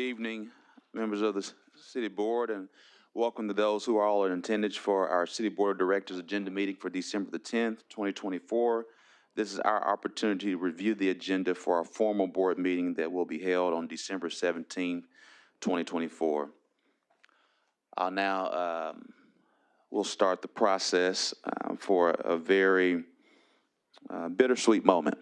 evening, members of the City Board, and welcome to those who are all in attendance for our City Board of Directors agenda meeting for December the 10th, 2024. This is our opportunity to review the agenda for our formal board meeting that will be held on December 17th, 2024. We'll start the process for a very bittersweet moment.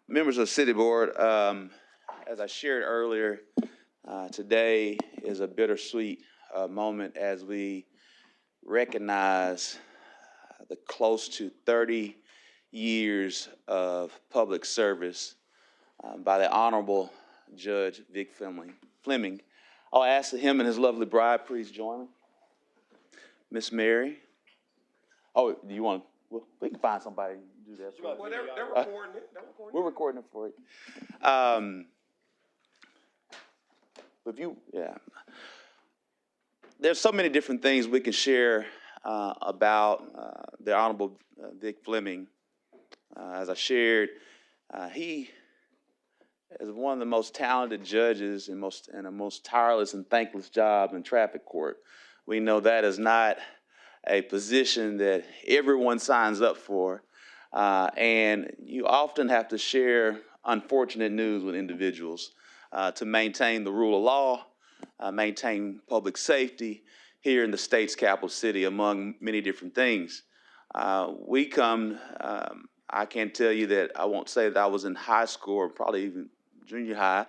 Members of the City Board, as I shared earlier, today is a bittersweet moment as we recognize the close to 30 years of public service by the Honorable Judge Vic Fleming. I'll ask that him and his lovely bride please join me. Miss Mary. Oh, do you want to? Well, we can find somebody to do that. Well, they're recording it. We're recording it for you. There's so many different things we can share about the Honorable Vic Fleming. As I shared, he is one of the most talented judges and a most tireless and thankless job in traffic court. We know that is not a position that everyone signs up for, and you often have to share unfortunate news with individuals to maintain the rule of law, maintain public safety here in the state's capital city, among many different things. I can't tell you that, I won't say that I was in high school or probably even junior high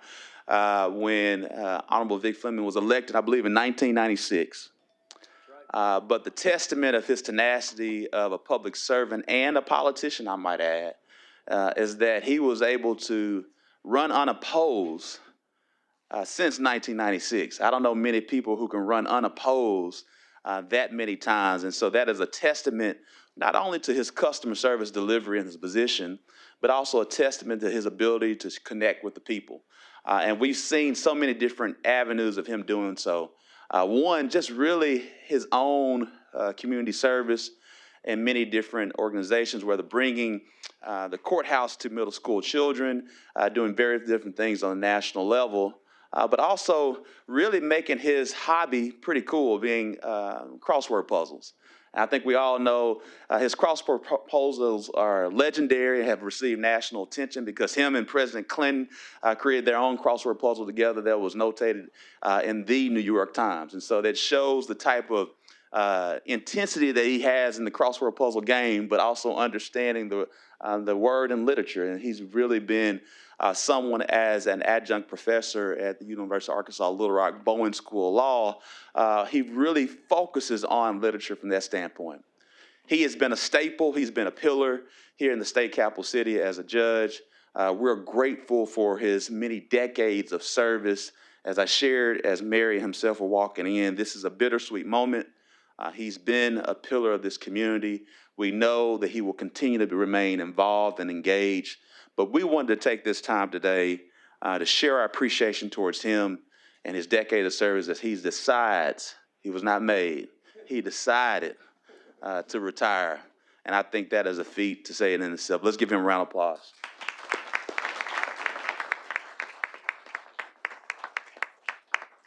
when Honorable Vic Fleming was elected, I believe in 1996. But the testament of his tenacity of a public servant and a politician, I might add, is that he was able to run unopposed since 1996. I don't know many people who can run unopposed that many times. And so that is a testament not only to his customer service delivery and his position, but also a testament to his ability to connect with the people. And we've seen so many different avenues of him doing so. One, just really his own community service in many different organizations, whether bringing the courthouse to middle school children, doing various different things on a national level, but also really making his hobby pretty cool, being crossword puzzles. And I think we all know his crossword puzzles are legendary and have received national attention because him and President Clinton created their own crossword puzzle together that was notated in the New York Times. And so that shows the type of intensity that he has in the crossword puzzle game, but also understanding the word and literature. And he's really been someone as an adjunct professor at the University of Arkansas Little Rock Bowen School of Law. He really focuses on literature from that standpoint. He has been a staple. He's been a pillar here in the state capital city as a judge. We're grateful for his many decades of service. As I shared, as Mary himself were walking in, this is a bittersweet moment. He's been a pillar of this community. We know that he will continue to remain involved and engaged. But we wanted to take this time today to share our appreciation towards him and his decade of service as he decides, he was not made, he decided to retire. And I think that is a feat to say it in itself. Let's give him a round of applause.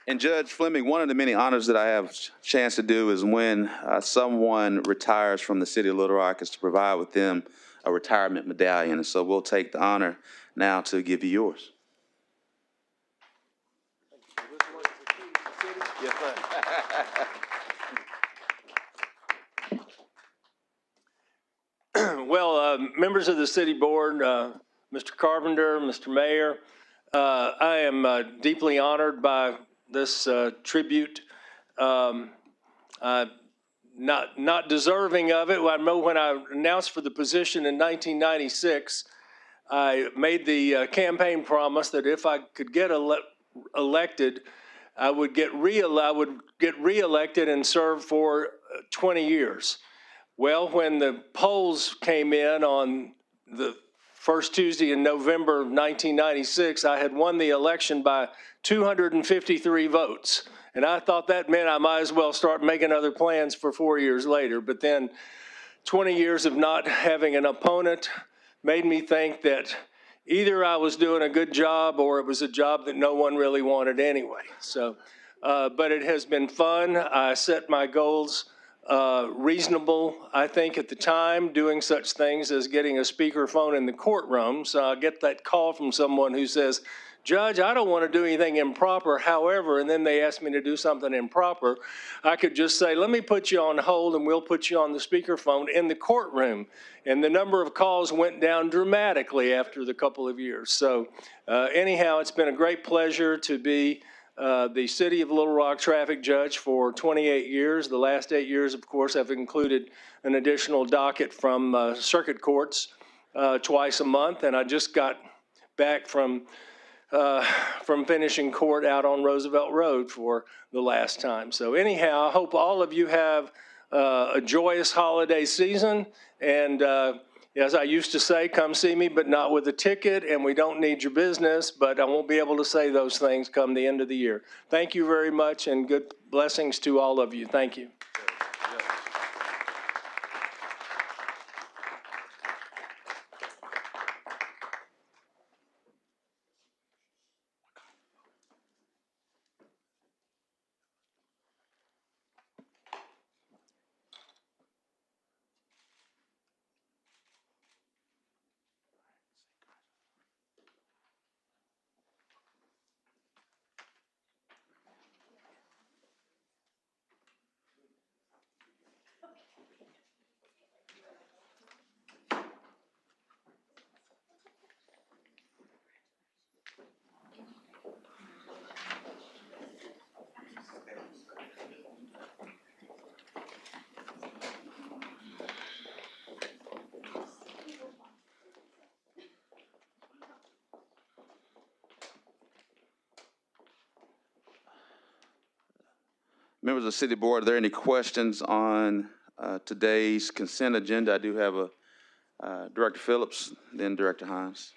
And Judge Fleming, one of the many honors that I have a chance to do is when someone retires from the city of Little Rock is to provide with them a retirement medallion. And so we'll take the honor now to give you yours. Yes, sir. Well, members of the city board, Mr. Carpenter, Mr. Mayor. I am deeply honored by this tribute. Not deserving of it. I know when I announced for the position in 1996, I made the campaign promise that if I could get elected, I would get reelected and serve for 20 years. Well, when the polls came in on the first Tuesday in November 1996, I had won the election by 253 votes. And I thought that meant I might as well start making other plans for 4 years later. But then 20 years of not having an opponent made me think that either I was doing a good job or it was a job that no one really wanted anyway. So, but it has been fun. I set my goals reasonable, I think, at the time, doing such things as getting a speakerphone in the courtroom. So I get that call from someone who says, Judge, I don't want to do anything improper. However, and then they ask me to do something improper, I could just say, let me put you on hold and we'll put you on the speakerphone in the courtroom. And the number of calls went down dramatically after the couple of years. So anyhow, it's been a great pleasure to be the City of Little Rock traffic judge for 28 years. The last 8 years, of course, have included an additional docket from circuit courts twice a month. And I just got back from finishing court out on Roosevelt Road for the last time. So anyhow, I hope all of you have a joyous holiday season. And as I used to say, come see me, but not with a ticket, and we don't need your business, but I won't be able to say those things come the end of the year. Thank you very much, and good blessings to all of you. Thank you. Members of the City Board, are there any questions on today's consent agenda? I do have Director Phillips, then Director Hines.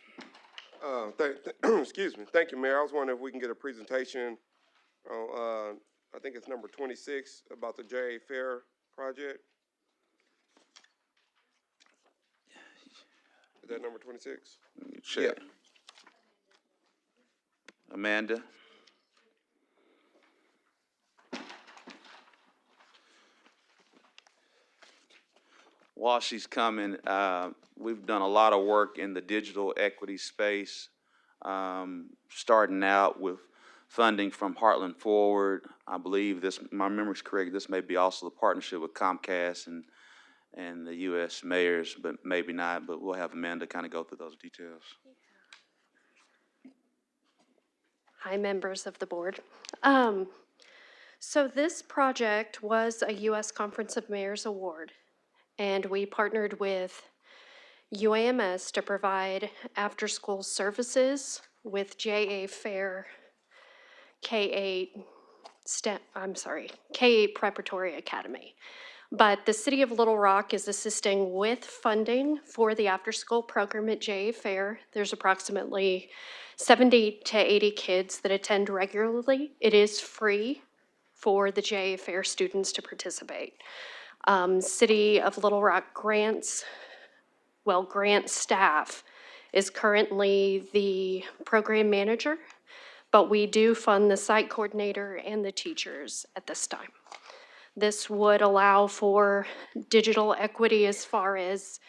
Excuse me. Thank you, Mayor. I was wondering if we can get a presentation on, I think it's number 26, about the JA Fair project. Is that number 26? Check. Yeah. Amanda. While she's coming, we've done a lot of work in the digital equity space, starting out with funding from Heartland Forward. I believe this, my memory's correct, this may be also the partnership with Comcast and the U.S. mayors, but maybe not, but we'll have Amanda kind of go through those details. Hi, members of the board. So this project was a U.S. Conference of Mayors Award, and we partnered with UAMS to provide after-school services with JA Fair K-8 Preparatory Academy. But the City of Little Rock is assisting with funding for the after-school program at JA Fair. There's approximately 70 to 80 kids that attend regularly. It is free for the JA Fair students to participate. City of Little Rock grant staff is currently the program manager, but we do fund the site coordinator and the teachers at this time. This would allow for digital equity as far as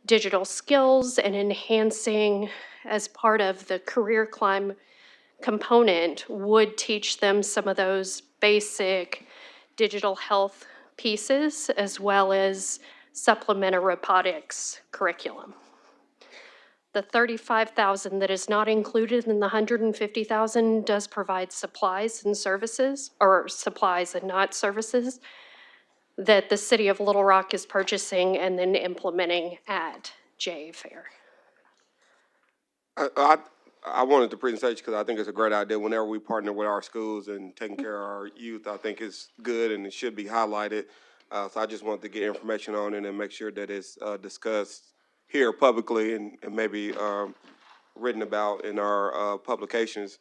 digital skills and enhancing as part of the career climb component would teach them some of those basic digital health pieces as well as supplement a robotics curriculum. The 35,000 that is not included in the 150,000 does provide supplies and services, or supplies and not services, that the city of Little Rock is purchasing and then implementing at JA Fair. I wanted the presentation because I think it's a great idea. Whenever we partner with our schools and taking care of our youth, I think it's good and it should be highlighted. So I just wanted to get information on it and make sure that it's discussed here publicly and maybe written about in our publications.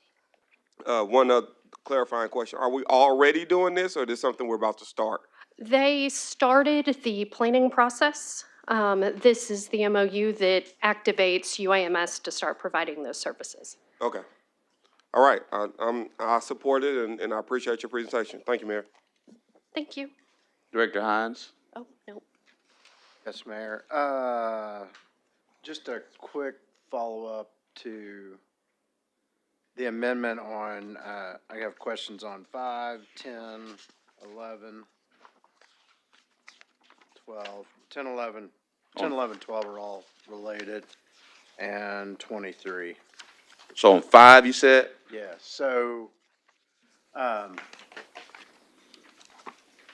One other clarifying question. Are we already doing this or is this something we're about to start? They started the planning process. This is the MOU that activates UAMS to start providing those services. Okay. All right. I support it and I appreciate your presentation. Thank you, Mayor. Thank you. Director Hines? Oh, no. Yes, Mayor. Just a quick follow-up to the amendment on, I have questions on 5, 10, 11, 12, 10, 11, 10, 11, 12 are all related, and 23. So on 5, you said? Yeah, so, and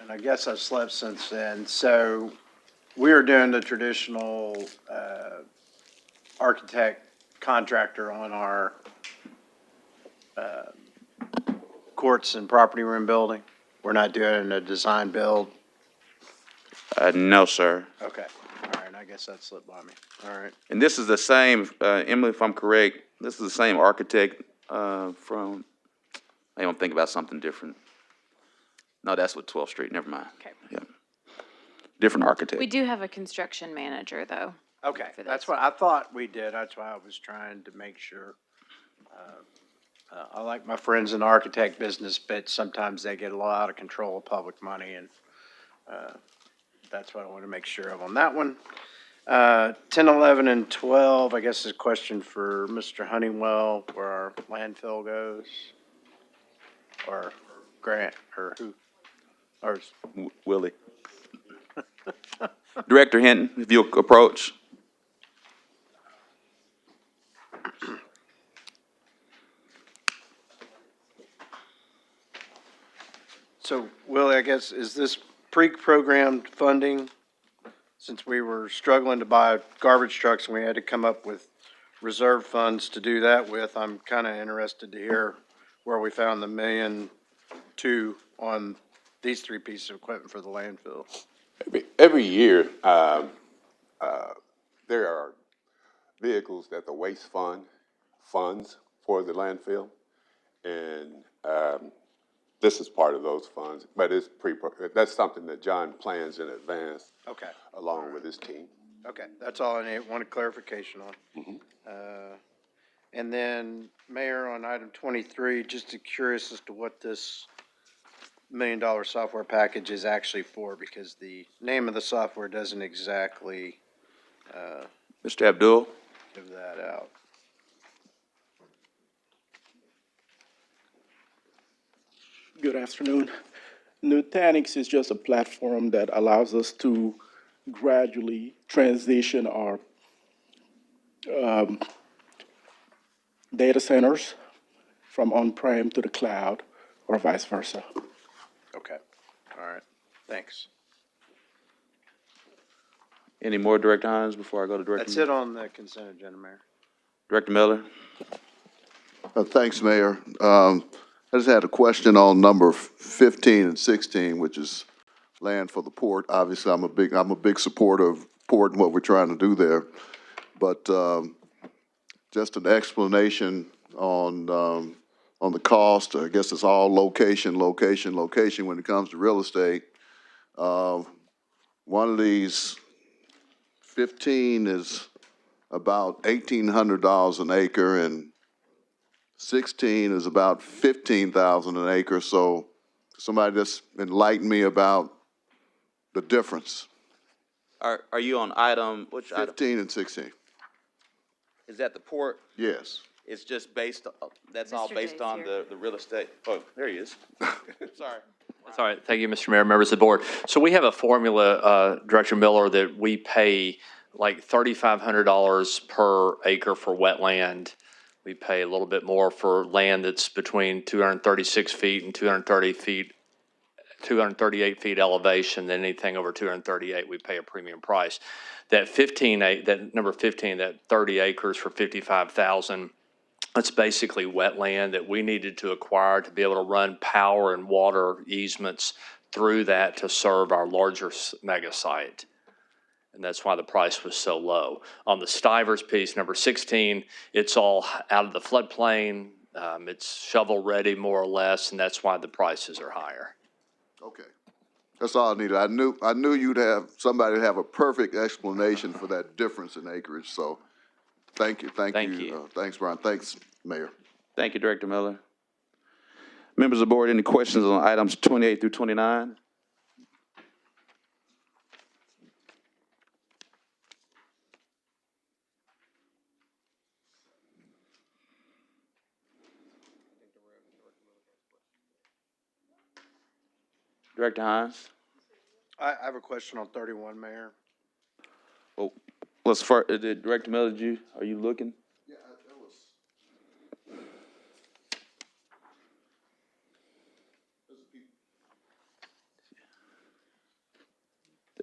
I guess I've slept since then. So we are doing the traditional architect contractor on our courts and property room building. We're not doing a design build. No, sir. Okay, all right, I guess that slipped by me. All right. And this is the same, Emily, if I'm correct, this is the same architect from, maybe I'm thinking about something different. No, that's with 12th Street, never mind. Okay. Yeah. Different architect. We do have a construction manager, though. Okay, For that's this. what I thought we did. That's why I was trying to make sure. I like my friends in the architect business, but sometimes they get a lot out of control of public money, and that's what I want to make sure of on that one. 10, 11, and 12, I guess is a question for Mr. Honeywell, where our landfill goes, or Grant, or who, or Willie. Director Hinton, if you'll approach. So, Willie, I guess, is this pre-programmed funding? Since we were struggling to buy garbage trucks and we had to come up with reserve funds to do that with, I'm kind of interested to hear where we found the $1.2 million on these 3 pieces of equipment for the landfill. Every year, there are vehicles that the waste fund funds for the landfill, and this is part of those funds. But it's that's something that John plans in advance, Okay. along with his team. Okay, that's all I need, wanted clarification on. And then, Mayor, on item 23, just curious as to what this $1 million software package is actually for, because the name of the software doesn't exactly Mr. Abdul? give that out. Good afternoon. Nutanix is just a platform that allows us to gradually transition our data centers from on-prem to the cloud or vice versa. Okay, all right, thanks. Any more, Director Hines, before I go to Director? That's it on the consent agenda, Mayor. Director Miller? Thanks, Mayor. I just had a question on number 15 and 16, which is land for the port. Obviously, I'm a big supporter of port and what we're trying to do there. But just an explanation on the cost. I guess it's all location when it comes to real estate. One of these 15 is about $1,800 an acre, and 16 is about $15,000 an acre. So somebody just enlighten me about the difference. Are you on item, which item? 15 and 16. Is that the port? Yes. It's just based, that's all Mr. based Jay's on here. the real estate. Oh, there he is. Sorry. That's all right. Thank you, Mr. Mayor, members of the board. So we have a formula, Director Miller, that we pay like $3,500 per acre for wetland. We pay a little bit more for land that's between 236 feet and 238 feet elevation. Than anything over 238, we pay a premium price. That number 15, that 30 acres for 55,000. That's basically wetland that we needed to acquire to be able to run power and water easements through that to serve our larger mega site. And that's why the price was so low. On the Stivers piece, number 16, it's all out of the floodplain. It's shovel ready more or less, and that's why the prices are higher. Okay. That's all I needed. I knew somebody would have a perfect explanation for that difference in acreage, so thank you. Thank you. Thanks, Brian. Thanks, Mayor. Thank you, Director Miller. Members of the board, any questions on items 28 through 29? Director Hines? I have a question on 31, Mayor. Well, let's first, Director Miller, are you looking? Yeah, that was.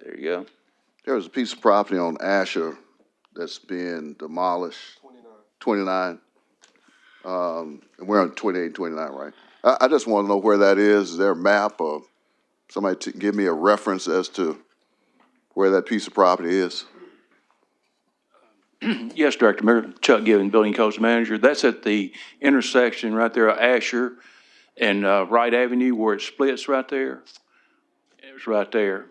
There you go. There was a piece of property on Asher that's being demolished. 29. And we're on 28 and 29, right? I just want to know where that is. Is there a map or somebody to give me a reference as to where that piece of property is? Yes, Director. Mayor Chuck Given, Building Codes Manager. That's at the intersection right there, Asher and Wright Avenue, where it splits right there. It's right there.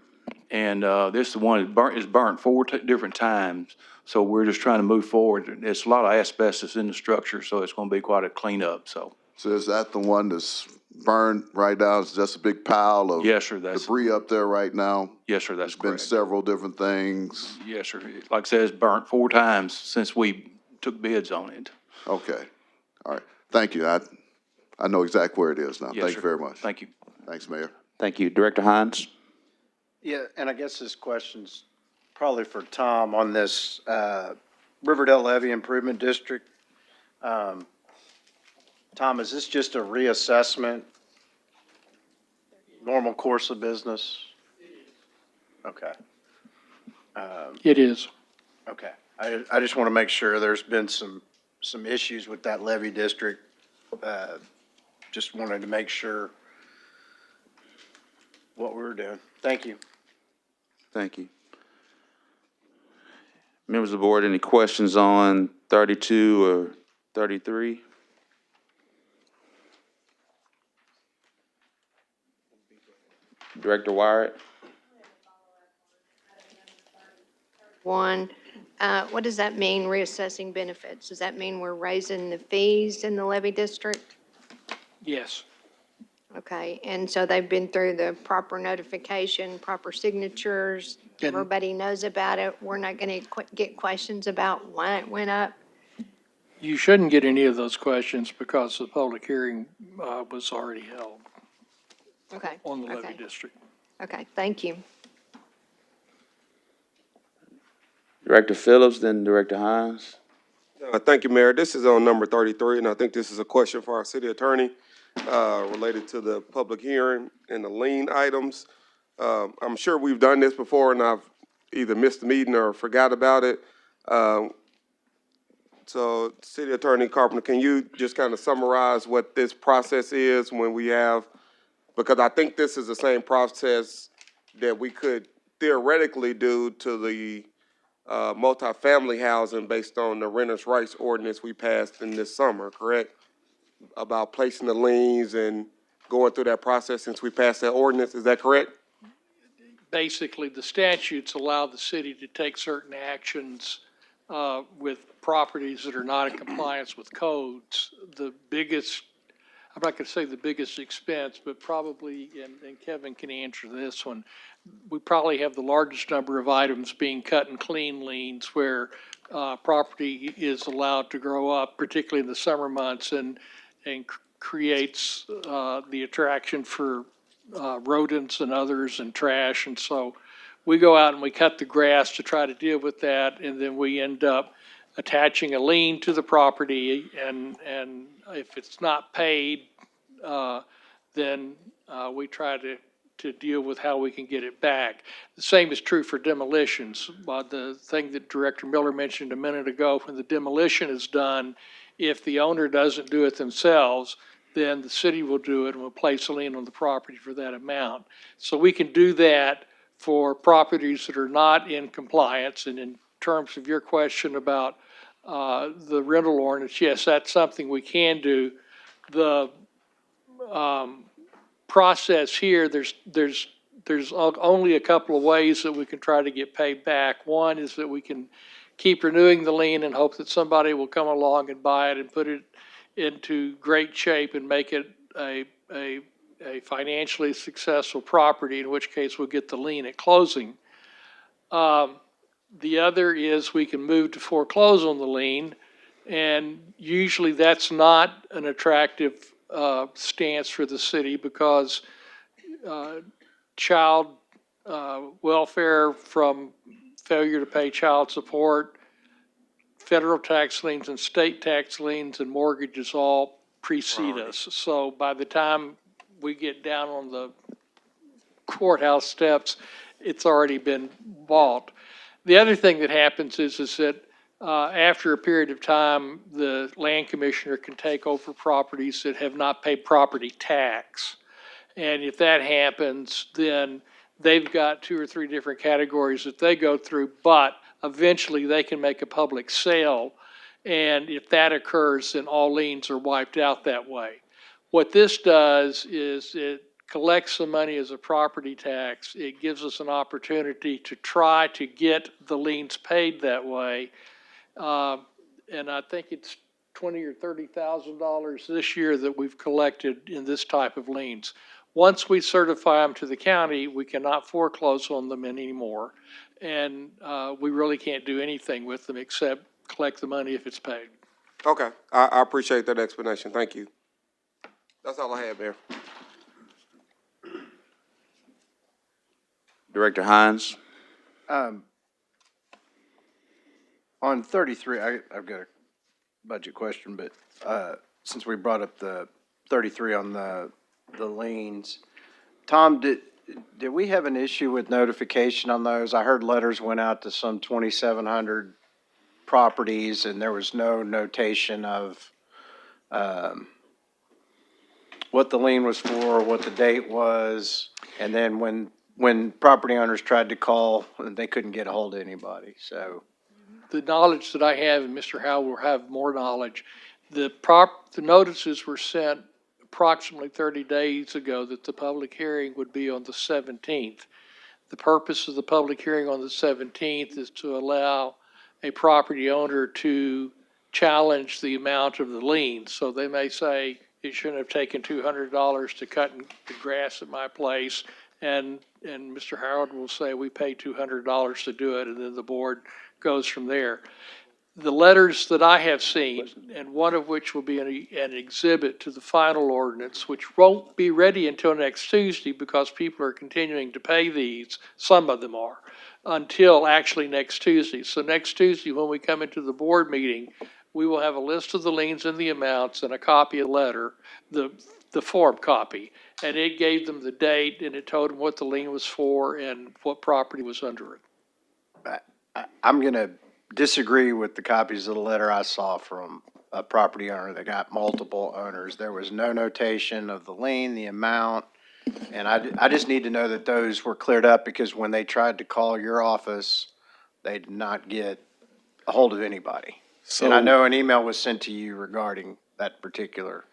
And this is the one that is burnt 4 different times. So we're just trying to move forward. There's a lot of asbestos in the structure, so it's going to be quite a cleanup. So is that the one that's burned right now? It's just a big pile of yes, sir, that's debris up there right now? Yes, sir, that's There's been correct. several different things. Yes, sir. Like I said, it's burnt 4 times since we took bids on it. Okay. All right. Thank you. I know exactly where it is now. Yes, Thank sir. you very much. Thank you. Thanks, Mayor. Thank you. Director Hines? Yeah, and I guess this question's probably for Tom on this Riverdale Levy Improvement District. Tom, is this just a reassessment? Normal course of business? Okay. It is. Okay. I just want to make sure. There's been some issues with that levy district. Just wanted to make sure what we were doing. Thank you. Thank you. Members of the board, any questions on 32 or 33? Director Wyatt? One, what does that mean, reassessing benefits? Does that mean we're raising the fees in the levy district? Yes. Okay, and so they've been through the proper notification, proper signatures, And- everybody knows about it. We're not going to get questions about why it went up. You shouldn't get any of those questions because the public hearing was already held Okay. on the levy Okay. district. Okay, thank you. Director Phillips, then Director Hines. Thank you, Mayor. This is on number 33, and I think this is a question for our city attorney related to the public hearing and the lien items. I'm sure we've done this before, and I've either missed the meeting or forgot about it. So, City Attorney Carpenter, can you just kind of summarize what this process is when we have, because I think this is the same process that we could theoretically do to the multifamily housing based on the renters' rights ordinance we passed in this summer, correct? About placing the liens and going through that process since we passed that ordinance, is that correct? Basically, the statutes allow the city to take certain actions with properties that are not in compliance with codes. The biggest, I'm not going to say the biggest expense, but probably, and Kevin can answer this one, we probably have the largest number of items being cut and clean liens where property is allowed to grow up, particularly in the summer months, and creates the attraction for rodents and others and trash. And so we go out and we cut the grass to try to deal with that, and then we end up attaching a lien to the property, and if it's not paid, then we try to deal with how we can get it back. The same is true for demolitions. The thing that Director Miller mentioned a minute ago, when the demolition is done, if the owner doesn't do it themselves, then the city will do it and will place a lien on the property for that amount. So we can do that for properties that are not in compliance. And in terms of your question about the rental ordinance, yes, that's something we can do. The process here, there's only a couple of ways that we can try to get paid back. One is that we can keep renewing the lien and hope that somebody will come along and buy it and put it into great shape and make it a financially successful property, in which case we'll get the lien at closing. The other is we can move to foreclose on the lien, and usually that's not an attractive stance for the city, because child welfare from failure to pay child support, federal tax liens and state tax liens and mortgages all precede us. So by the time we get down on the courthouse steps, it's already been bought. The other thing that happens is that after a period of time, the land commissioner can take over properties that have not paid property tax. And if that happens, then they've got 2 or 3 different categories that they go through, but eventually they can make a public sale. And if that occurs, then all liens are wiped out that way. What this does is it collects the money as a property tax. It gives us an opportunity to try to get the liens paid that way. And I think it's $20,000 or $30,000 this year that we've collected in this type of liens. Once we certify them to the county, we cannot foreclose on them anymore. And we really can't do anything with them except collect the money if it's paid. Okay, I appreciate that explanation. Thank you. That's all I have, Mayor. Director Hines? On 33, I've got a budget question, but since we brought up the 33 on the liens, Tom, did we have an issue with notification on those? I heard letters went out to some 2,700 properties, and there was no notation of what the lien was for, what the date was, and then when property owners tried to call, they couldn't get a hold of anybody, so. The knowledge that I have, and Mr. Howell will have more knowledge, the notices were sent approximately 30 days ago that the public hearing would be on the 17th. The purpose of the public hearing on the 17th is to allow a property owner to challenge the amount of the lien. So they may say, it shouldn't have taken $200 to cut the grass at my place, and Mr. Howard will say, we paid $200 to do it, and then the board goes from there. The letters that I have seen, and one of which will be an exhibit to the final ordinance, which won't be ready until next Tuesday because people are continuing to pay these, some of them are, until actually next Tuesday. So next Tuesday, when we come into the board meeting, we will have a list of the liens and the amounts and a copy of the letter, the form copy. And it gave them the date, and it told them what the lien was for and what property was under it. I'm going to disagree with the copies of the letter I saw from a property owner that got multiple owners. There was no notation of the lien, the amount, and I just need to know that those were cleared up, because when they tried to call your office, they did not get a hold of anybody. And I know an email was sent to you regarding that particular.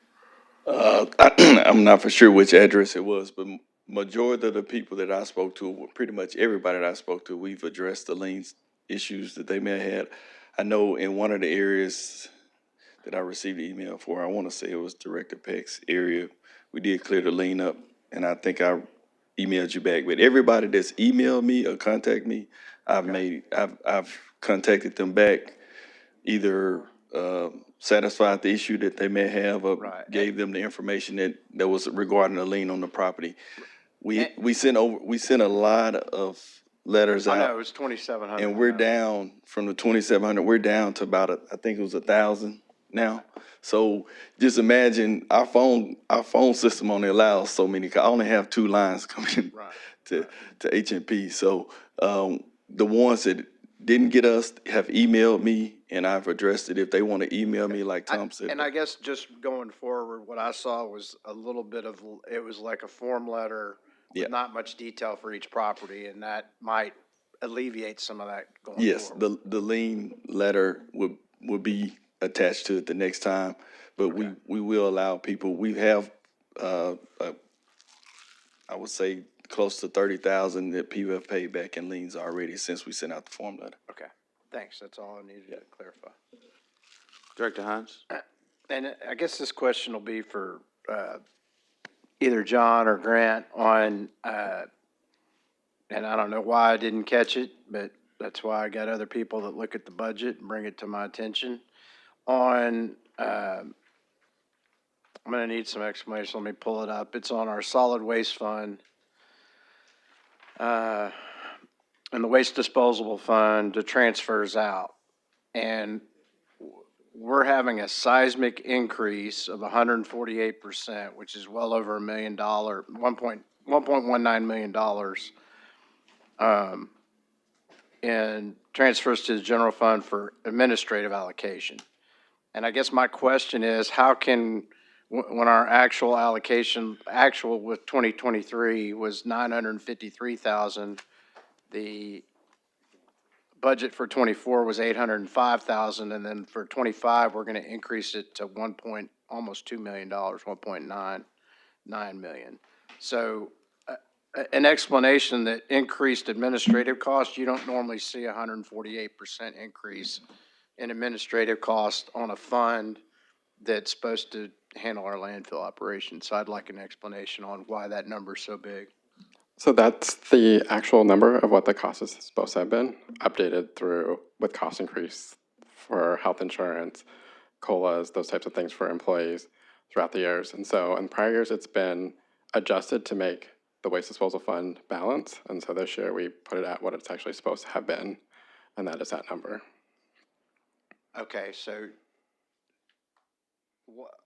I'm not for sure which address it was, but majority of the people that I spoke to, pretty much everybody that I spoke to, we've addressed the liens issues that they may have had. I know in one of the areas that I received the email for, I want to say it was Director Peck's area, we did clear the lien up, and I think I emailed you back. But everybody that's emailed me or contacted me, I've contacted them back, either satisfied the issue that they may have, or gave them the information that was regarding the lien on the property. We sent a lot of letters I know, out. it was 2,700. And we're down from the 2,700, we're down to about, I think it was 1,000 now. So just imagine our phone system only allows so many, I only have 2 lines coming to H&P. So, the ones that didn't get us have emailed me, and I've addressed it. If they want to email me, like Tom said. And I guess just going forward, what I saw was a little bit of, it was like a form letter Yeah. with not much detail for each property, and that might alleviate some of that going Yes, forward. the lien letter would be attached to it the next time, but we will allow people, we have, I would say close to 30,000 that people have paid back in liens already since we sent out the form letter. Okay, thanks, that's all I needed to clarify. Director Hines? And I guess this question will be for either John or Grant on, and I don't know why I didn't catch it, but that's why I got other people that look at the budget and bring it to my attention. On, I'm gonna need some explanation, let me pull it up. It's on our solid waste fund. And the waste disposable fund, the transfers out. And we're having a seismic increase of 148%, which is well over $1 million, $1.19 million, in transfers to the general fund for administrative allocation. And I guess my question is, how can, when our actual allocation, actual with 2023 was 953,000, the budget for 24 was 805,000, and then for 25, we're gonna increase it to almost $2 million, 1.99 million. So, an explanation that increased administrative costs, you don't normally see a 148% increase in administrative costs on a fund that's supposed to handle our landfill operations. So I'd like an explanation on why that number's so big. So that's the actual number of what the cost is supposed to have been, updated through with cost increase for health insurance, COLAs, those types of things for employees throughout the years. And so in prior years, it's been adjusted to make the waste disposal fund balance. And so this year we put it at what it's actually supposed to have been, and that is that number. Okay, so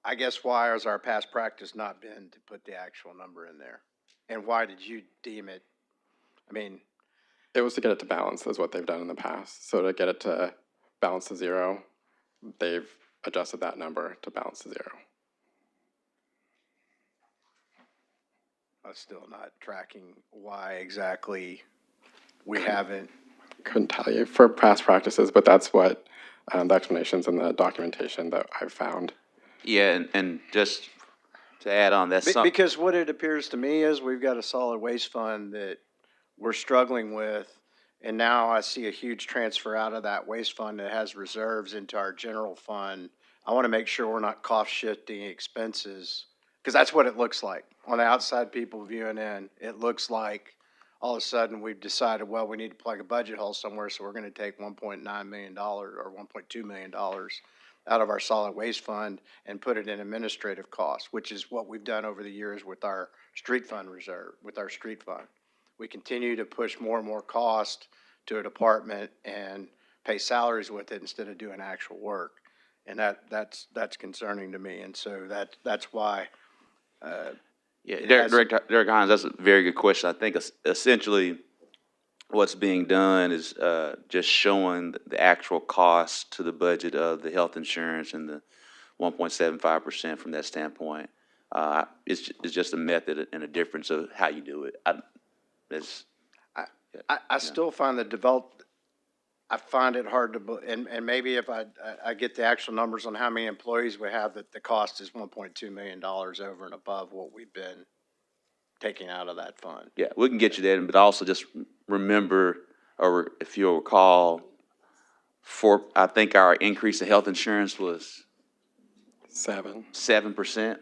I guess why has our past practice not been to put the actual number in there? And why did you deem it, I mean, It was to get it to balance is what they've done in the past. So to get it to balance to zero, they've adjusted that number to balance to zero. I'm still not tracking why exactly we haven't. Couldn't tell you for past practices, but that's what the explanations and the documentation that I've found. Yeah, and just to add on, that's something. Because what it appears to me is we've got a solid waste fund that we're struggling with, and now I see a huge transfer out of that waste fund that has reserves into our general fund. I want to make sure we're not cost shifting expenses, because that's what it looks like. On the outside people viewing in, it looks like all of a sudden we've decided, well, we need to plug a budget hole somewhere, so we're going to take $1.9 million or $1.2 million out of our solid waste fund and put it in administrative costs, which is what we've done over the years with our street fund reserve, with our street fund. We continue to push more and more cost to a department and pay salaries with it instead of doing actual work. And that's concerning to me. And so that's why, Derek Hines, that's a very good question. I think essentially what's being done is just showing the actual cost to the budget of the health insurance and the 1.75% from that standpoint. It's just a method and a difference of how you do it. I still find I find it hard to, and maybe if I get the actual numbers on how many employees we have, that the cost is $1.2 million over and above what we've been taking out of that fund. Yeah, we can get you that, but also just remember, or if you'll recall, I think our increase in health insurance was 7%.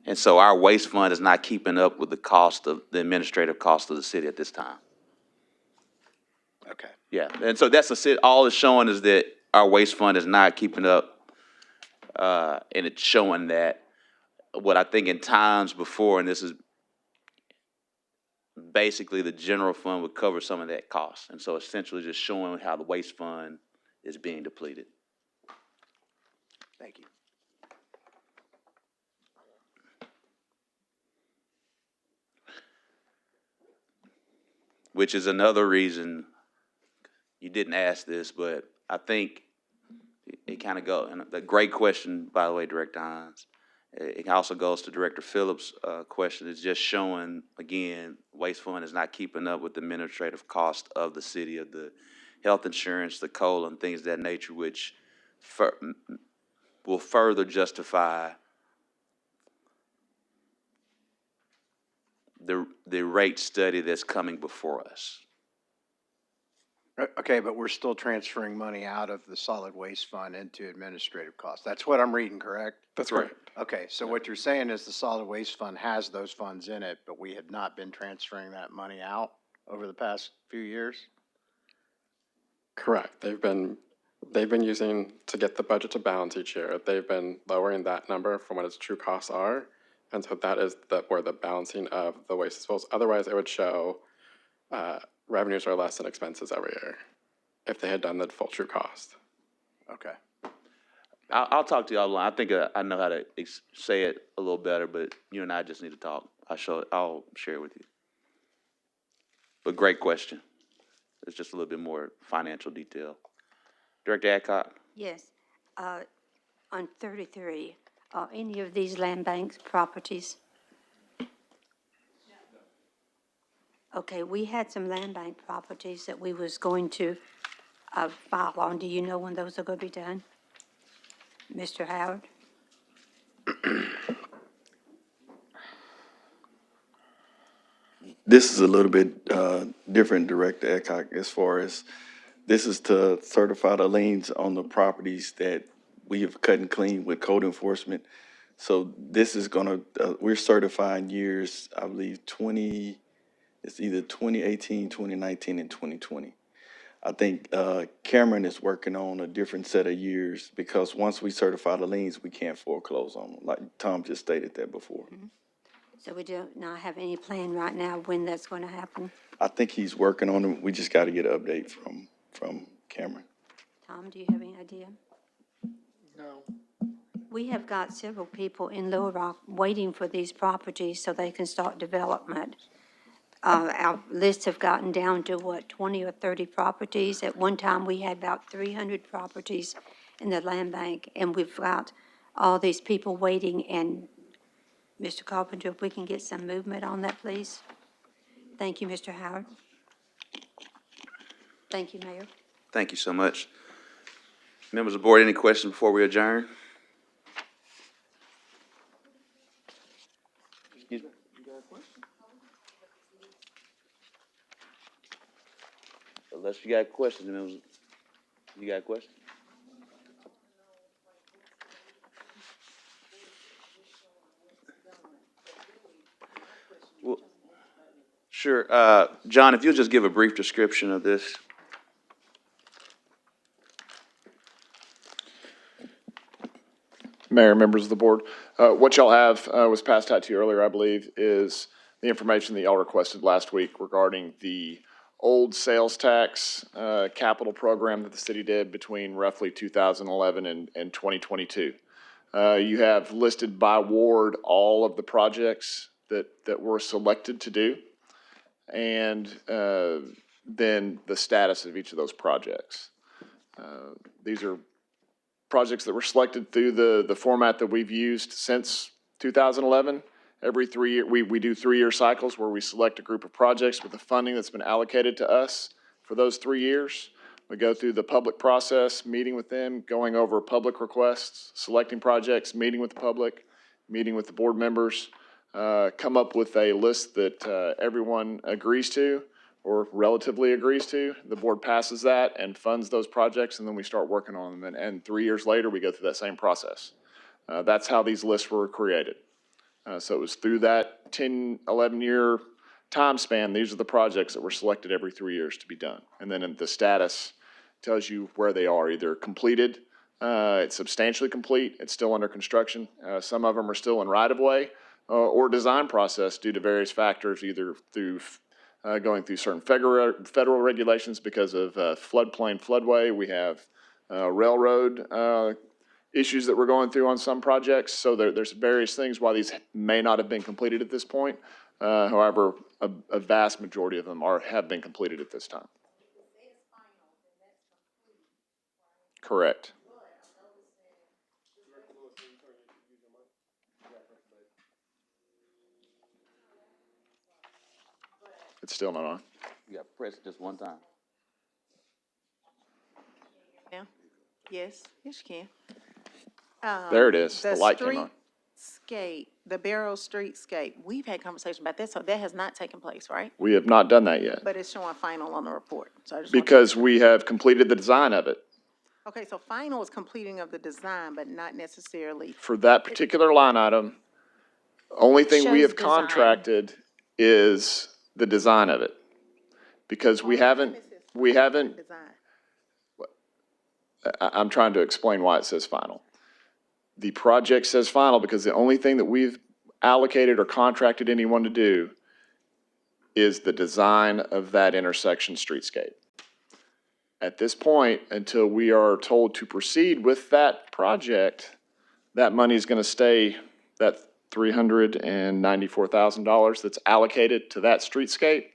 And so our waste fund is not keeping up with the administrative cost of the city at this time. Okay. Yeah, and so all it's showing is that our waste fund is not keeping up, and it's showing that what I think in times before, and this is basically the general fund would cover some of that cost. And so essentially just showing how the waste fund is being depleted. Thank you. Which is another reason, you didn't ask this, but I think it kind of goes, and a great question, by the way, Director Hines. It also goes to Director Phillips' question. It's just showing, again, waste fund is not keeping up with the administrative cost of the city, of the health insurance, the COLA, and things of that nature, which will further justify the rate study that's coming before us. Okay, but we're still transferring money out of the solid waste fund into administrative costs. That's what I'm reading, correct? That's correct. Okay, so what you're saying is the solid waste fund has those funds in it, but we have not been transferring that money out over the past few years? Correct. They've been using, to get the budget to balance each year, they've been lowering that number from what its true costs are. And so that is where the balancing of the waste disposal. Otherwise, it would show revenues are less than expenses every year if they had done the full true cost. Okay. I'll talk to you offline. I think I know how to say it a little better, but you and I just need to talk. I'll share it with you. But great question. It's just a little bit more financial detail. Director Adcock? Yes. On 33, are any of these land banks properties? Okay, we had some land bank properties that we was going to file on. Do you know when those are going to be done? Mr. Howard? This is a little bit different, Director Eckhock, as far as this is to certify the liens on the properties that we have cut and clean with code enforcement. So this is gonna, we're certifying years, I believe, it's either 2018, 2019, and 2020. I think Cameron is working on a different set of years because once we certify the liens, we can't foreclose on them. Like Tom just stated that before. Mm-hmm. So we do not have any plan right now when that's going to happen? I think he's working on it. We just got to get an update from Cameron. Tom, do you have any idea? No. We have got several people in Little Rock waiting for these properties so they can start development. Our lists have gotten down to, 20 or 30 properties. At one time, we had about 300 properties in the land bank, and we've got all these people waiting. And Mr. Carpenter, if we can get some movement on that, please. Thank you, Mr. Howard. Thank you, Mayor. Thank you so much. Members of the board, any questions before we adjourn? Excuse me? You got a question? Unless you got questions, members. You got a question? Well, sure. John, if you'll just give a brief description of this. Mayor, members of the board, what y'all have was passed out to you earlier, I believe, is the information that y'all requested last week regarding the old sales tax capital program that the city did between roughly 2011 and 2022. You have listed by ward all of the projects that were selected to do, and then the status of each of those projects. These are projects that were selected through the format that we've used since 2011. Every 3 year, we do 3-year cycles where we select a group of projects with the funding that's been allocated to us for those 3 years. We go through the public process, meeting with them, going over public requests, selecting projects, meeting with the public, meeting with the board members, come up with a list that everyone agrees to or relatively agrees to. The board passes that and funds those projects, and then we start working on them. And 3 years later, we go through that same process. That's how these lists were created. So it was through that 10, 11-year time span, these are the projects that were selected every 3 years to be done. And then the status tells you where they are, either completed, it's substantially complete, it's still under construction. Some of them are still in right-of-way or design process due to various factors, either through going through certain federal regulations because of floodplain, floodway. We have railroad issues that we're going through on some projects. So there's various things why these may not have been completed at this point. However, a vast majority of them have been completed at this time. Correct. It's still not on. You got to press it just one time. Yeah. Yes, yes you can. There it is. The light came on. The Barrow Streetscape, we've had conversation about that, so that has not taken place, right? We have not done that yet But it's showing final on the report, so I just. because we have completed the design of it. Okay, so final is completing of the design, but not necessarily. For that particular line item, only thing we Shows have design. contracted is the design of it. Because we haven't, Design. I'm trying to explain why it says final. The project says final because the only thing that we've allocated or contracted anyone to do is the design of that intersection streetscape. At this point, until we are told to proceed with that project, that money is going to stay, that $394,000 that's allocated to that streetscape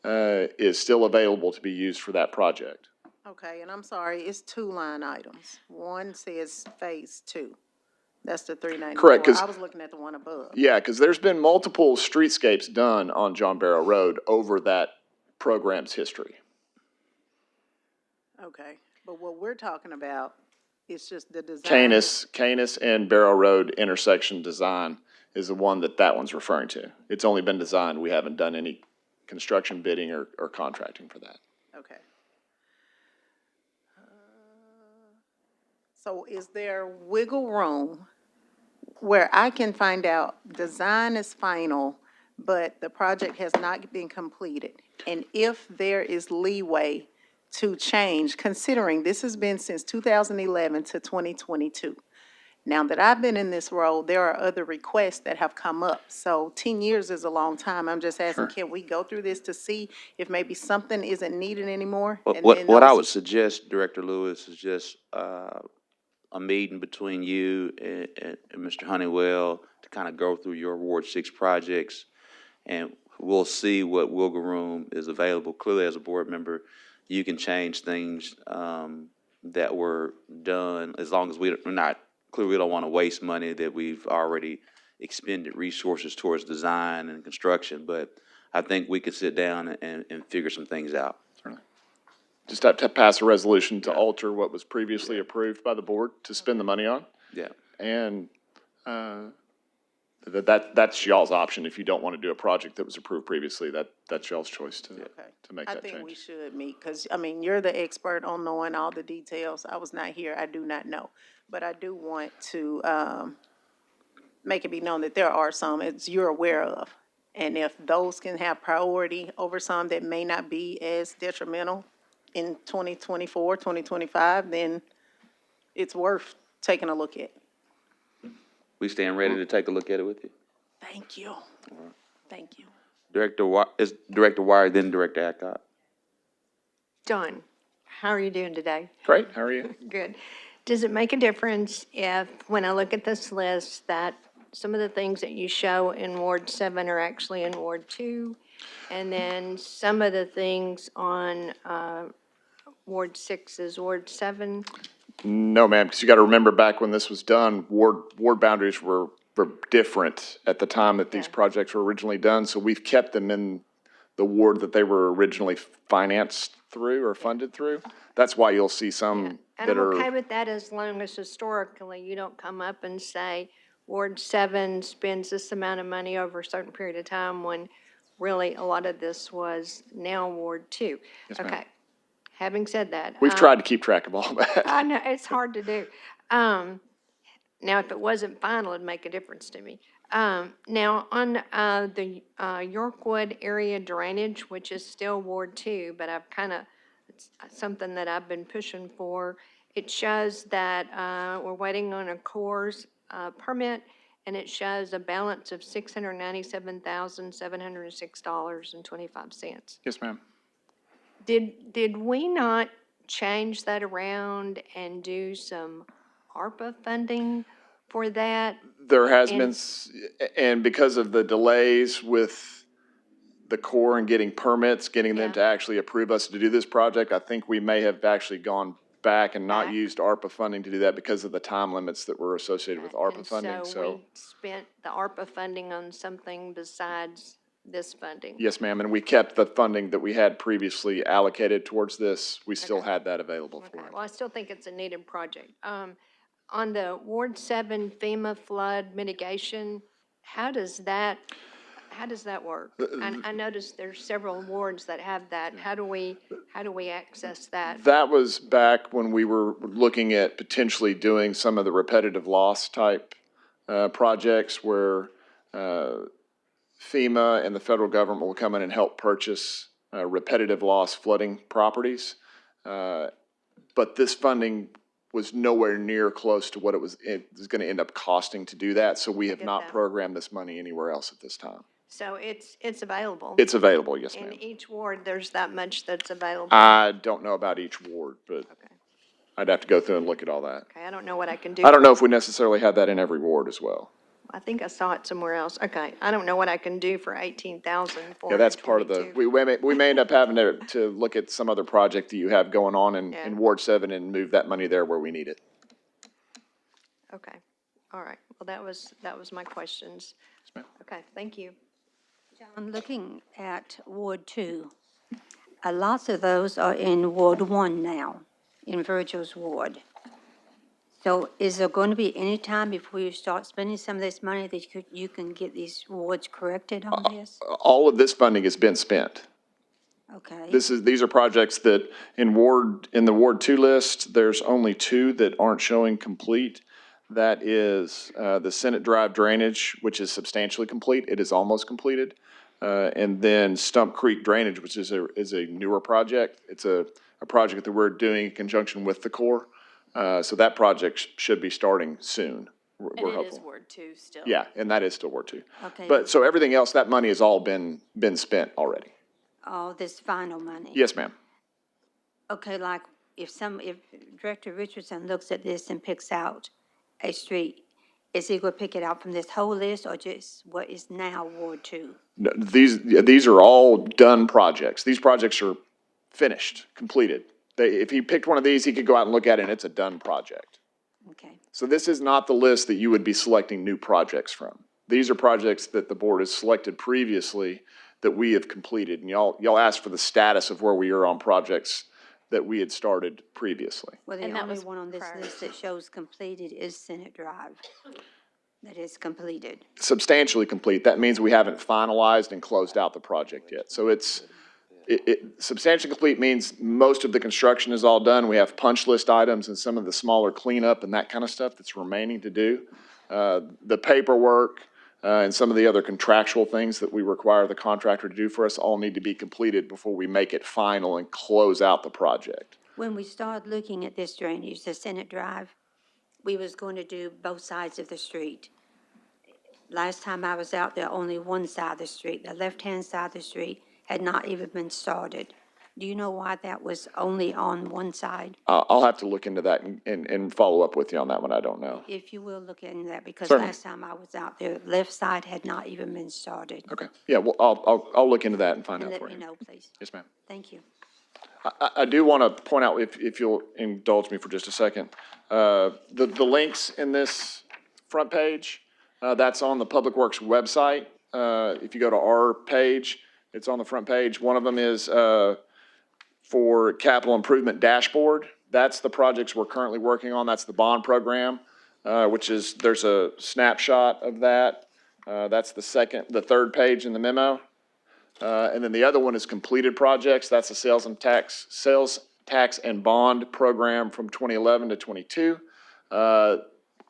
is still available to be used for that project. Okay, and I'm sorry, it's two line items. One says phase 2. That's the 394. Correct, 'cause- I was looking at the one above. Yeah, because there's been multiple streetscapes done on John Barrow Road over that program's history. Okay, but what we're talking about is just the design. Canis and Barrow Road intersection design is the one that one's referring to. It's only been designed. We haven't done any construction bidding or contracting for that. Okay. So is there wiggle room where I can find out design is final, but the project has not been completed? And if there is leeway to change, considering this has been since 2011 to 2022. Now that I've been in this role, there are other requests that have come up. So 10 years is a long time. I'm just asking, can we go through this to see if maybe something isn't needed anymore? And then What I those- would suggest, Director Lewis, is just a meeting between you and Mr. Honeywell to kind of go through your Ward 6 projects, and we'll see what wiggle room is available. Clearly, as a board member, you can change things that were done, as long as we're not, clearly we don't want to waste money that we've already expended resources towards design and construction, but I think we could sit down and figure some things out. Just have to pass a resolution to alter what was previously approved by the board to spend the money on. Yeah. And that's y'all's option. If you don't want to do a project that was approved previously, that's y'all's choice to make that I think we change. should meet, because, I mean, you're the expert on knowing all the details. I was not here, I do not know. But I do want to make it be known that there are some as you're aware of. And if those can have priority over some that may not be as detrimental in 2024, 2025, then it's worth taking a look at. We stand ready to take a look at it with you. Thank you. Thank you. Is Director Wire, then Director Adcock. John, how are you doing today? Great, how are you? Good. Does it make a difference if, when I look at this list, that some of the things that you show in Ward 7 are actually in Ward 2? And then some of the things on Ward 6 is Ward 7? No, ma'am, because you got to remember back when this was done, ward boundaries were different at the time that these projects were originally done. So we've kept them in the ward that they were originally financed through or funded through. That's why you'll see some And that I'm are. okay with that as long as historically you don't come up and say Ward 7 spends this amount of money over a certain period of time when really a lot of this was now Ward 2. Yes, ma'am. Okay. Having said that. We've tried to keep track of all that. I know, it's hard to do. Now, if it wasn't final, it'd make a difference to me. Now, on the Yorkwood area drainage, which is still Ward 2, but I've kind of, it's something that I've been pushing for. It shows that we're waiting on a Corps permit, and it shows a balance of $697,706.25. Yes, ma'am. Did we not change that around and do some ARPA funding for that? There has been, And- and because of the delays with the Corps and getting permits, getting them Yeah. to actually approve us to do this project, I think we may have actually gone back and not Back. used ARPA funding to do that because of the time limits that were associated with ARPA And funding, so. we spent the ARPA funding on something besides this funding? Yes, ma'am, and we kept the funding that we had previously allocated towards this. We still Okay. had that available for Okay, it. well, I still think it's a needed project. On the Ward 7 FEMA flood mitigation, how does that work? I noticed there's several wards that have that. How do we access that? That was back when we were looking at potentially doing some of the repetitive loss type projects where FEMA and the federal government will come in and help purchase repetitive loss flooding properties. But this funding was nowhere near close to what it was going to end up costing to do that. So we have get not that. programmed this money anywhere else at this time. So it's available? It's available, yes, In ma'am. each ward, there's that much that's available? I don't know about each ward, but Okay. I'd have to go through and look at all that. Okay, I don't know what I can do. I don't know if we necessarily had that in every ward as well. I think I saw it somewhere else. Okay, I don't know what I can do for 18,422. Yeah, that's part of the, we may end up having to look at some other project that you have going on in Yeah. Ward 7 and move that money there where we need it. Okay, all right. Well, that was my questions. Yes, ma'am. Okay, thank you. I'm looking at Ward 2. Lots of those are in Ward 1 now, in Virgil's ward. So is there going to be any time before you start spending some of this money that you can get these wards corrected on this? All of this funding has been spent. Okay. These are projects that in the Ward 2 list, there's only 2 that aren't showing complete. That is the Senate Drive drainage, which is substantially complete. It is almost completed. And then Stump Creek drainage, which is a newer project. It's a project that we're doing in conjunction with the Corps. So that project should be starting soon. We're And it hopeful. is Ward 2 still. Yeah, and that is still Ward 2. Okay. But, so everything else, that money has all been spent already. Oh, this final money? Yes, ma'am. Okay, like if Director Richardson looks at this and picks out a street, is he going to pick it out from this whole list or just what is now Ward 2? No, these are all done projects. These projects are finished, completed. If he picked one of these, he could go out and look at it, and it's a done project. Okay. So this is not the list that you would be selecting new projects from. These are projects that the board has selected previously that we have completed. And y'all asked for the status of where we are on projects that we had started previously. Well, the And that only was one on this prior. list that shows completed is Senate Drive. That is completed. Substantially complete. That means we haven't finalized and closed out the project yet. So substantially complete means most of the construction is all done. We have punch list items and some of the smaller cleanup and that kind of stuff that's remaining to do. The paperwork and some of the other contractual things that we require the contractor to do for us all need to be completed before we make it final and close out the project. When we started looking at this drainage, the Senate Drive, we was going to do both sides of the street. Last time I was out there, only one side of the street, the left-hand side of the street, had not even been started. Do you know why that was only on one side? I'll have to look into that and follow up with you on that one. I don't know. If you will look into that, because Certainly. last time I was out there, left side had not even been started. Okay. Yeah, well, I'll look into that and find And out let for me you. know, please. Yes, ma'am. Thank you. I do want to point out, if you'll indulge me for just a second, the links in this front page, that's on the Public Works website. If you go to our page, it's on the front page. One of them is for capital improvement dashboard. That's the projects we're currently working on. That's the bond program, which is, there's a snapshot of that. That's the third page in the memo. And then the other one is completed projects. That's the sales tax and bond program from 2011 to 22.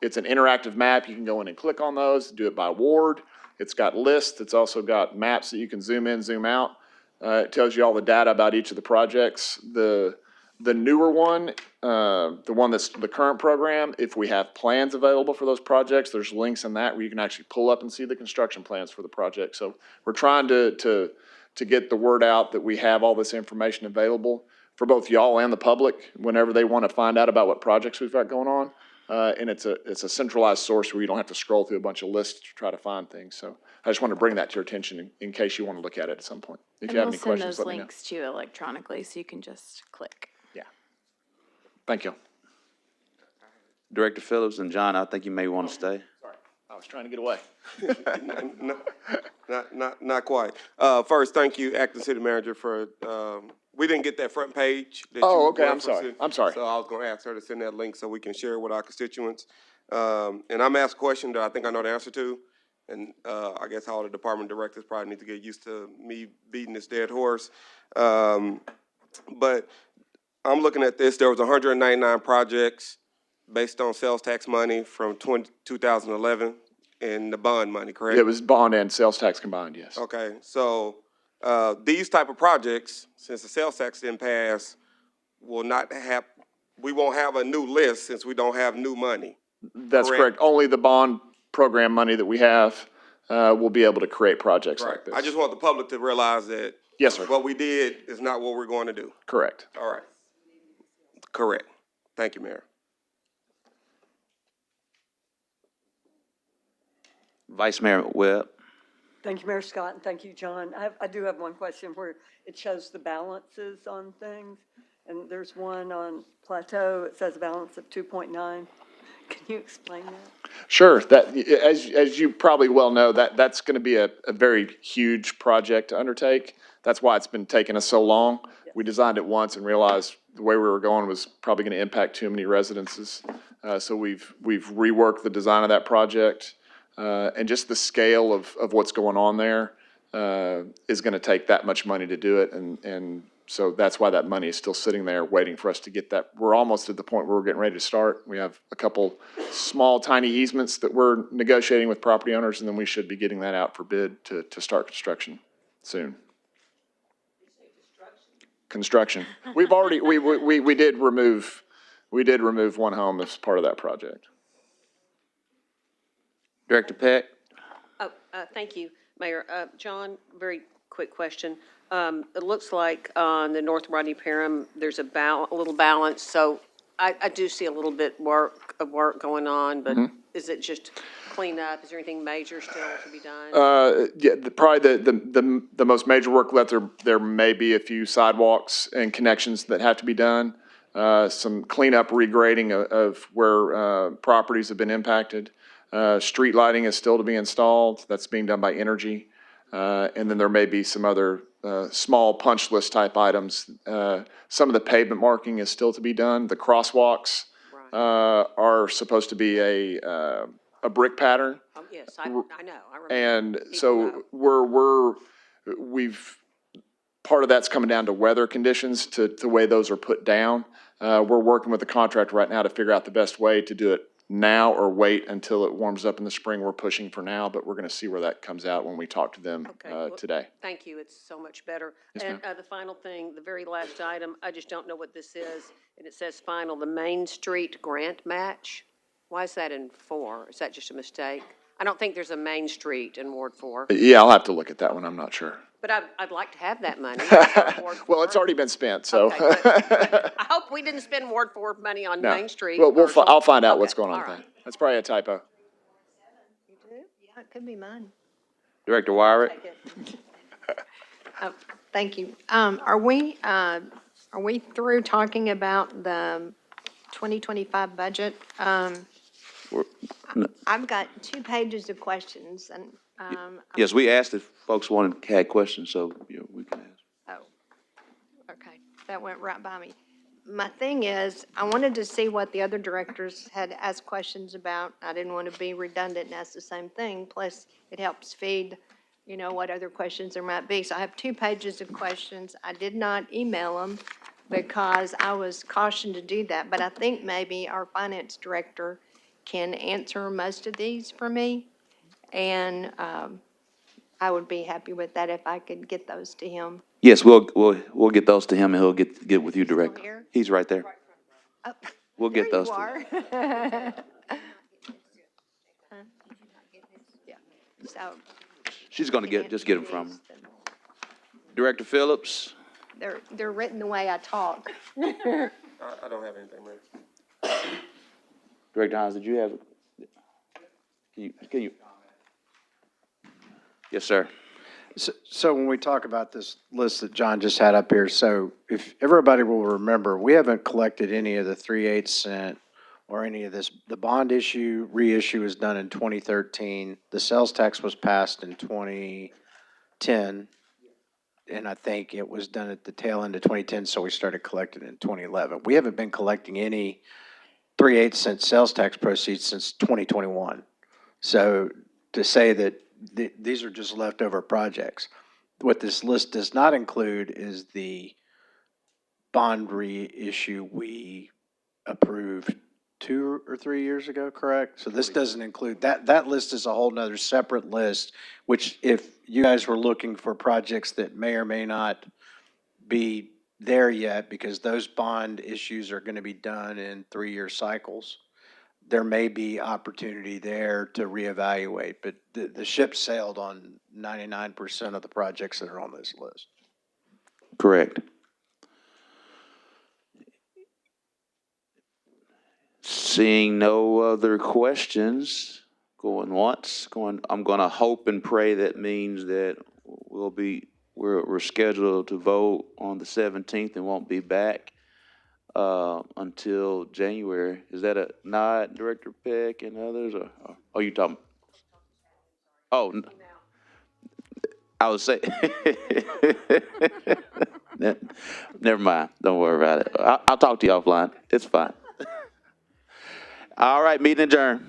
It's an interactive map. You can go in and click on those, do it by ward. It's got lists. It's also got maps that you can zoom in, zoom out. It tells you all the data about each of the projects. The The newer one, the one that's the current program, if we have plans available for those projects, there's links in that where you can actually pull up and see the construction plans for the project. So we're trying to get the word out that we have all this information available for both y'all and the public whenever they want to find out about what projects we've got going on. And it's a centralized source where you don't have to scroll through a bunch of lists to try to find things. So I just want to bring that to your attention in case you want to look at it at some point. If you have any questions, let me know. And we'll send those links to you electronically, so you can just click. Thank you. Director Phillips and John, I think you may want to stay. Sorry, I was trying to get away. Not quite. First, thank you, Acting City Manager, for, we didn't get that front page. That Oh, you okay, I'm referenced. sorry. I'm sorry. So I was gonna ask her to send that link so we can share it with our constituents. And I'm asked a question that I think I know the answer to, and, I guess all the department directors probably need to get used to me beating this dead horse. But I'm looking at this, there was 199 projects based on sales tax money from 2011 and the bond money, correct? It was bond and sales tax combined, yes. Okay, so, these type of projects, since the sales tax didn't pass, will not have, we won't have a new list since we don't have new money. That's correct. Only the bond program money that we have will be able to create projects like this. I just want the public to realize that. Yes, sir. What we did is not what we're going to do. Correct. All right. Correct. Thank you, Mayor. Vice Mayor Webb. Thank you, Mayor Scott, and thank you, John. I do have one question where it shows the balances on things, and there's one on Plateau, it says a balance of 2.9. Can you explain that? Sure. That, as you probably well know, that's going to be a very huge project to undertake. That's why it's been taking us so long. We designed it once and realized the way we were going was probably going to impact too many residences. So we've reworked the design of that project. And just the scale of what's going on there is going to take that much money to do it. And so that's why that money is still sitting there waiting for us to get that. We're almost at the point where we're getting ready to start. We have a couple small, tiny easements that we're negotiating with property owners, and then we should be getting that out for bid to start construction soon. Construction. We've already, we did remove one home as part of that project. Director Peck. Thank you, Mayor. John, very quick question. It looks like on the North Rodney Parham, there's a little balance, so I do see a little bit of work going on, but is it just cleanup? Is there anything major still to be done? Yeah, probably the most major work left, there may be a few sidewalks and connections that have to be done. Some cleanup, regrading of where properties have been impacted. Street lighting is still to be installed. That's being done by Energy. And then there may be some other small punch list type items. Some of the pavement marking is still to be done. The crosswalks are supposed to be a brick pattern. Oh, yes, I know. I remember. And so we've part of that's coming down to weather conditions, to the way those are put down. We're working with the contractor right now to figure out the best way to do it now or wait until it warms up in the spring. We're pushing for now, but we're going to see where that comes out when we talk to them today. Thank you. It's so much better. Yes, and the final thing, the very last item, I just don't know what this is, and it says final, the Main Street grant match. Why is that in 4? Is that just a mistake? I don't think there's a Main Street in Ward 4. Yeah, I'll have to look at that one. I'm not sure. But I'd like to have that money. Well, it's already been spent, so. Okay, but I hope we didn't spend Ward 4 money on No. Main Street. Well, I'll find out what's going on with that. That's probably a typo. Yeah, it could be mine. Director Wyrick. Thank you. Are we through talking about the 2025 budget? I've got 2 pages of questions, and Yes, we asked if folks had questions, so we can ask. Oh, okay, that went right by me. My thing is, I wanted to see what the other directors had asked questions about. I didn't want to be redundant and ask the same thing, plus it helps feed, what other questions there might be. So I have 2 pages of questions. I did not email them because I was cautioned to do that, but I think maybe our finance director can answer most of these for me. And I would be happy with that if I could get those to him. Yes, we'll get those to him, and he'll get with you directly. here? He's right there. Oh, We'll get there those you to are. Huh? Yeah. So She's gonna just get them from her. Director Phillips? they're written the way I talk. I don't have anything, Mayor. Director Hines, did you have, can you? Yes, sir. So when we talk about this list that John just had up here, so if everybody will remember, we haven't collected any of the 3/8 cent or any of this. The bond issue, reissue was done in 2013. The sales tax was passed in 2010. And I think it was done at the tail end of 2010, so we started collecting in 2011. We haven't been collecting any 3/8 cent sales tax proceeds since 2021. So to say that these are just leftover projects. What this list does not include is the bond reissue we approved 2 or 3 years ago, correct? So this doesn't include, that list is a whole nother separate list, which if you guys were looking for projects that may or may not be there yet, because those bond issues are gonna be done in 3-year cycles, there may be opportunity there to reevaluate, but the ship sailed on 99% of the projects that are on this list. Correct. Seeing no other questions, going once, I'm gonna hope and pray that means that we're scheduled to vote on the 17th and won't be back until January. Is that a nod, Director Peck and others, or are you talking? Oh, I was saying, never mind. Don't worry about it. I'll talk to you offline. It's fine. All right, meeting adjourned.